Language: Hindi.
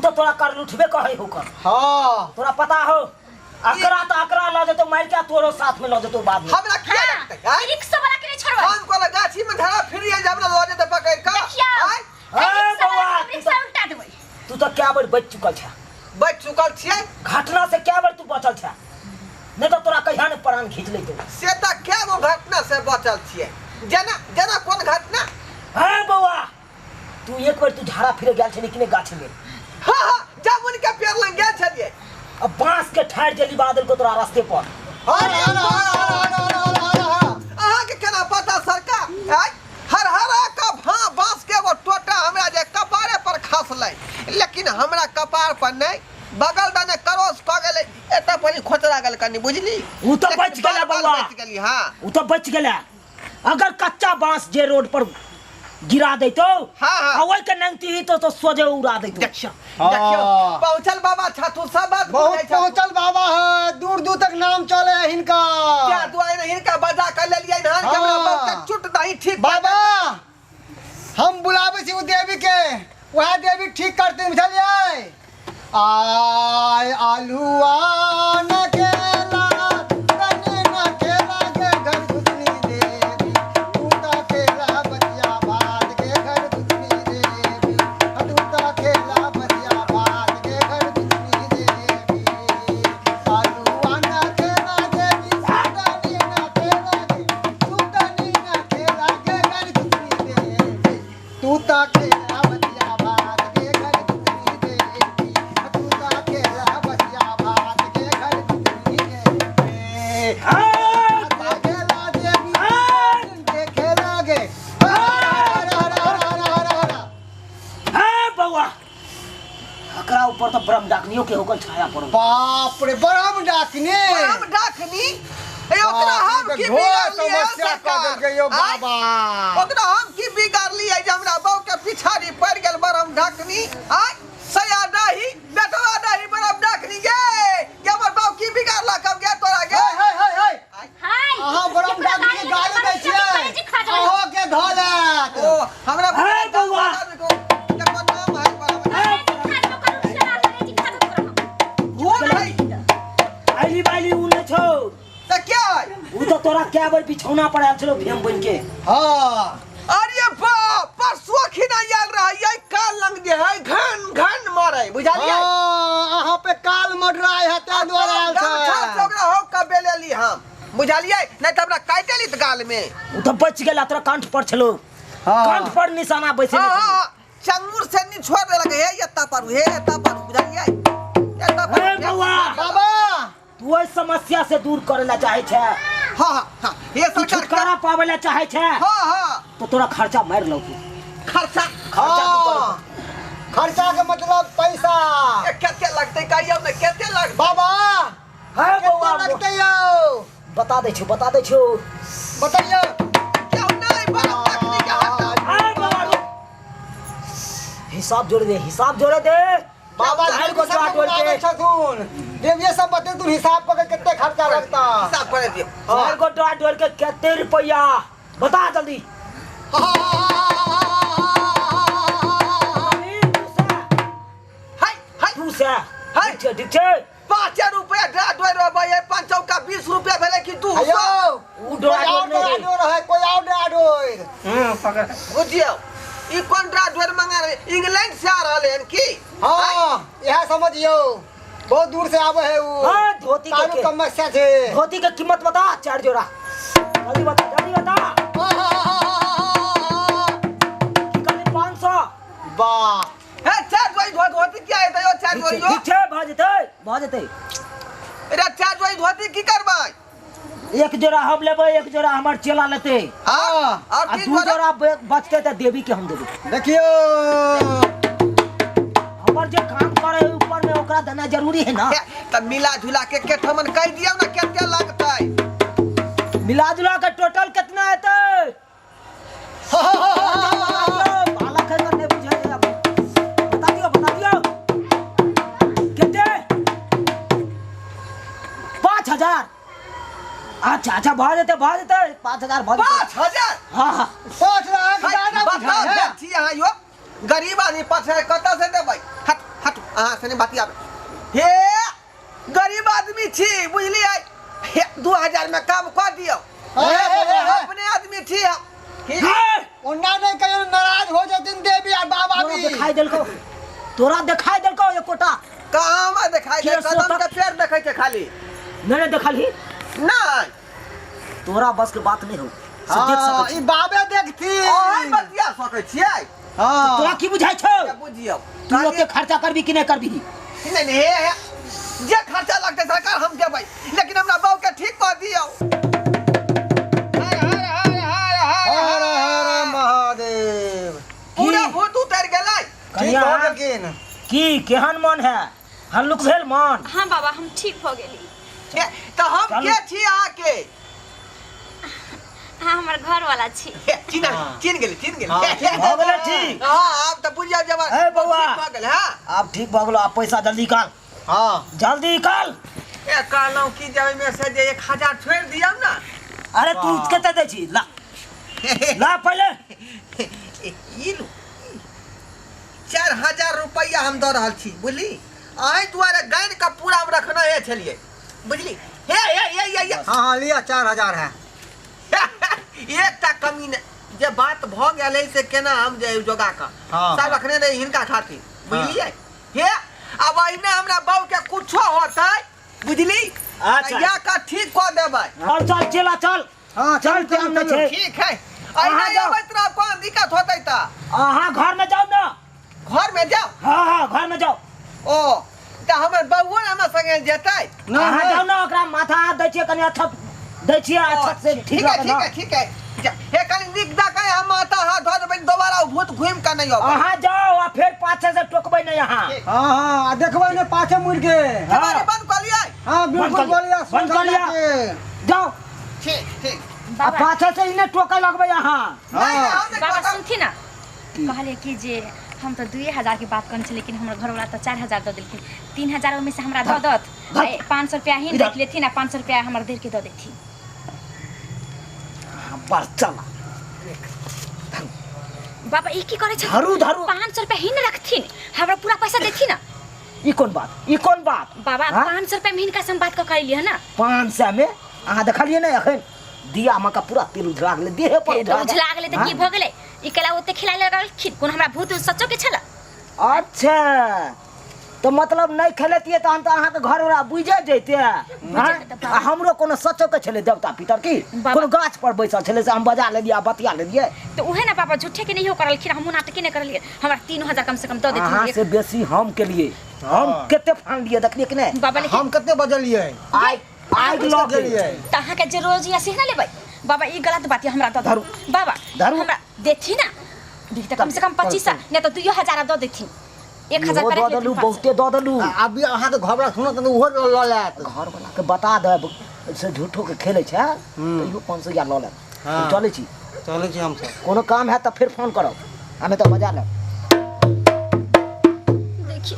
तो तोरा कर लुठबे कहे हो कर। हां तोरा पता हो अकरा तो अकरा ला देतो मार के तोरो साथ में ला देतो बाद में। हमरा क्या लगता है रिक्शा वाला के नहीं छोड़वा हम को गाछी में धरा फिर ये हमरा ला देते पकड़ का रिक्शा उल्टा देबै। तू तो क्या बार बच चुकल छ बच चुकल छियै घटना से क्या बार तू बचल छ नहीं तो तोरा कहिया ने प्राण खींच लेतो से त क्या वो घटना से बचल छियै जना जना कोन घटना हां बउआ तू एक बार तू झाड़ा फिर गेल छली किने गाछ में। हां हां जामुन के पेड़ लग गेल छलियै अब बांस के ठाड़ जली बादल को तोरा रास्ते पर। अरे अहाँ के केना पता सरकार हर हर का बांस के वो टोटा हमरा जे कपारे पर खसलै लेकिन हमरा कपार पर नहीं बगल दने करोस क गेलै एता परी खोचरा गेल कनी बुझली उ तो बच गेला बउआ बच गेली हां उ तो बच गेला। अगर कच्चा बांस जे रोड पर गिरा देतो हां ओइ के नंगती ही तो सोजे उड़ा देतो। देखियो देखियो पहुंचल बाबा छातू सब बात बहुत पहुंचल बाबा है दूर दूर तक नाम चले हिनका क्या दुआई नहीं हिनका बजा कर ले लिया धान के हमरा बाप के चुट नहीं ठीक बाबा हम बुलावे छी उ देवी के वह देवी ठीक करते बुझलिए आय आलूआ न केला तने न केला के घर घुसनी देवी तू ता केला बतिया भात के घर घुसनी देवी तू ता केला बतिया भात के घर घुसनी देवी आलूआ न केला देवी तने न केला के तू तने न केला के घर घुसनी देवी तू ता केला बतिया भात के घर घुसनी देवी तू ता केला बतिया भात के घर घुसनी देवी केला देवी देखे लागे हां बउआ अकरा ऊपर तो ब्रह्म डाकनियो के होकर छाया पड़ो। बाप रे बरम डाकनी हम डाकनी ए ओकरा हम की बिगाड़ लिया समस्या कर देल गयो बाबा ओकरा हम की बिगाड़ लिया जे हमरा बाऊ के पिछाड़ी पड़ गेल बरम डाकनी आय सया दही बेटवा दही बरम डाकनी गे हमर बाऊ की बिगाड़ला कब गे तोरा गे हाय अहाँ बरम डाकनी के गाली दै छियै अहो के धोलत ओ हमरा हाय बउआ देखो नाम है वो नहीं आइली बाइली उने छो त क्या उ तो तोरा क्या बार बिछौना पर आल छलो भेम बन के। हां अरे बाप परसों खिना याल रहा ये काल लंग जे है घन घन मारे बुझालिए अहाँ पे काल मडराय है ता द्वारा आल छ ओकरा हो कबे ले ली हम बुझालिए नहीं त हमरा काटे ली त गाल में उ तो बच गेला तोरा कांठ पर छलो कांठ पर निशाना बैसे हां चंगुर से नहीं छोड़ दे लगे हे एता पर बुझालिए एता पर बउआ बाबा तू ओइ समस्या से दूर करेला चाहे छे हां ये तू सरकार छुटकारा पावेला चाहे छे हां तो तोरा खर्चा मार लो तू खर्चा खर्चा के मतलब पैसा केते लगते कहियो में केते लग बाबा हां कितना बउआ लगते यो बता दे छो बताइए क्या नहीं बड़ा तकनी के हाथ हां बउआ हिसाब जोड़े दे बाबा चार को को जोड़ के छथुन देव ये सब बते तू हिसाब कर कितने खर्चा लगता हिसाब कर दियो चार को जोड़ के कितने रुपया बता जल्दी। हाय हाय तू से हाय ठीक छे 5 रुपया ड्रा डोर भाई 5 चौका 20 रुपया भेले कि 200 अयो उ डोरा नहीं है कोई और डाडोर पकड़ बुझियो ई कोन ड्रा डोर मंगा रहे इंग्लैंड से आ रहले हैं की हां यह समझियो बहुत दूर से आवे है वो हां धोती कानून के समस्या से धोती की कीमत बता 4 जोड़ा जल्दी बता कितने 500 वाह है 4 जोई धोती क्या है तो 4 जोई ठीक छे भ जते अरे 4 जोई धोती की करबै एक जोड़ा हम लेबै एक जोड़ा हमर चेला लेते हां और आ 2 जोड़ा बचते त देवी के हम देबै। देखियो हमर जे काम करे ऊपर में ओकरा देना जरूरी है ना त मिला जुला के केठमन कह दियो ना केते लगतै मिला जुला के टोटल कितना हेतै बालक है करने बुझाई बता दियो कितने 5000 अच्छा भा जेते 5000 5000 हां 5 लाख दादा बताओ छी यहां यो गरीब आदमी 5000 कत से देबै हट अहाँ सने बतिया हे गरीब आदमी छी बुझलिए 2000 में काम कर दियो अपने आदमी छी ओना नहीं कहियो नाराज हो जतिन देवी आ बाबा तोरा भी दिखाई देलको तोरा दिखाई देलको एकोटा कहाँ में दिखाई दे कदम के पेड़ देखे छे खाली नहीं देखली नहीं तोरा बस के बात नहीं हो से देख हां सकै ई बाबे देखथी ओए बतिया सकै छियै हां तोरा की बुझाइ छौ बुझियो तू ओते खर्चा करबी कि नहीं करबी नहीं नहीं हे जे खर्चा लगते सरकार हम देबै लेकिन हमरा बहू के ठीक कर दियो हर हर महादेव पूरा भूत उतर गेलै ठीक हो गेलकिन की केहन मन है हल्लुक भेल मन हाँ बाबा हम ठीक हो गेली तो हम के छी आके हाँ हमार घर वाला छी चिन गेली हो गेलै ठीक हां अब तो बुझियो जब ए बौआ हो गेल हां अब ठीक भ गेलो अब पैसा जल्दी निकाल हां जल्दी निकाल ए कहलौ कि जब में से जे 1000 छोड़ दियौ ना अरे तू कते दै छी ला ला पहले ई लू 4000 रुपया हम दे रहल छी बुझली आइ दुआरे गाइन का पूरा हम रखना है छलिए बुझली हे हां लिया 4000 है एकटा कमी ने जे बात भ गेलै से केना हम जे जोगा का सब रखने रही हिनका खातिर बुझलिए हे अब एने हमरा बाऊ के कुछो होतै बुझली अच्छा या का ठीक कर देबै और चल चला चल हां चल टाइम न छै ठीक है एने आबै तोरा कोन दिक्कत होतै त अहाँ घर में जाओ ना घर में जाओ हां घर में जाओ ओ त हमर बउआ हमरा संगे जेतै अहाँ जाओ ना ओकरा माथा दै छियै कनी अच्छा दै छियै अच्छा से ठीक है ठीक है हे कनी निक दा के हम माथा हाथ धो देबै दोबारा भूत घुम के नहीं आबै अहाँ जाओ आ फिर पाछे से टोकबै नहीं यहाँ हां हां आ देखबै ने पाछे मुड़ के हमारे बंद कर लिया हां बिल्कुल बोलिया बंद कर लिया जाओ ठीक आ पाछे से इन्हें टोके लगबै यहाँ बाबा सुनथी ना कहले कि जे हम तो 2000 की बात करने छे लेकिन हमर घर वाला तो 4000 दे देलखिन 3000 में से हमरा दो दत 500 रुपया ही देख लेथी ना 500 रुपया हमर देर के दे देथी बस चल बाबा ई की करे छ धरू धरू 500 रुपया ही न रखथिन हमरा पूरा पैसा देथी ना ई कोन बात बाबा 500 रुपया में हिनका से हम बात क कर लिए ना 500 में अहाँ देखलिए नहीं अखन दिया मका पूरा तेल उधरा गेले देह पर उजला गेले त की भ गेले ई कला ओते खिलाय लगल कोन हमरा भूत सच्चो के छला अच्छा तो मतलब नहीं खेलतिए त हम त अहाँ के घर वाला बुझे जैते हमरो कोनो सच्चो के छले देवता पितर की कोनो गाछ पर बैसल छले से हम बजा लेलिए बतिया लेलिए तो उहे ना बाबा झूठे के नहीं हो करल खिर हम नाटक नहीं करलिए हमरा 3000 कम से कम दे देथी अहाँ से बेसी हम के लिए हम केते फान लिए देखलिए कि नहीं बाबा हम कितने बजलिए आइ लग गेलिए त अहाँ के जे रोज या सिहना लेबै बाबा ई गलत बात है हमरा दे धरू बाबा धरू हमरा देथी ना देख त कम से कम 25 नहीं तो 2000 दे देथी 1000 दे दलू बहुते दे दलू अभी अहाँ के घर वाला सुनो त ओहो ल लेत घर वाला के बता दे से झूठो के खेले छै तइयो 500 या ल ले चले छी हम सब कोनो काम है त फिर फोन करो हमें तो मजा ले देखिए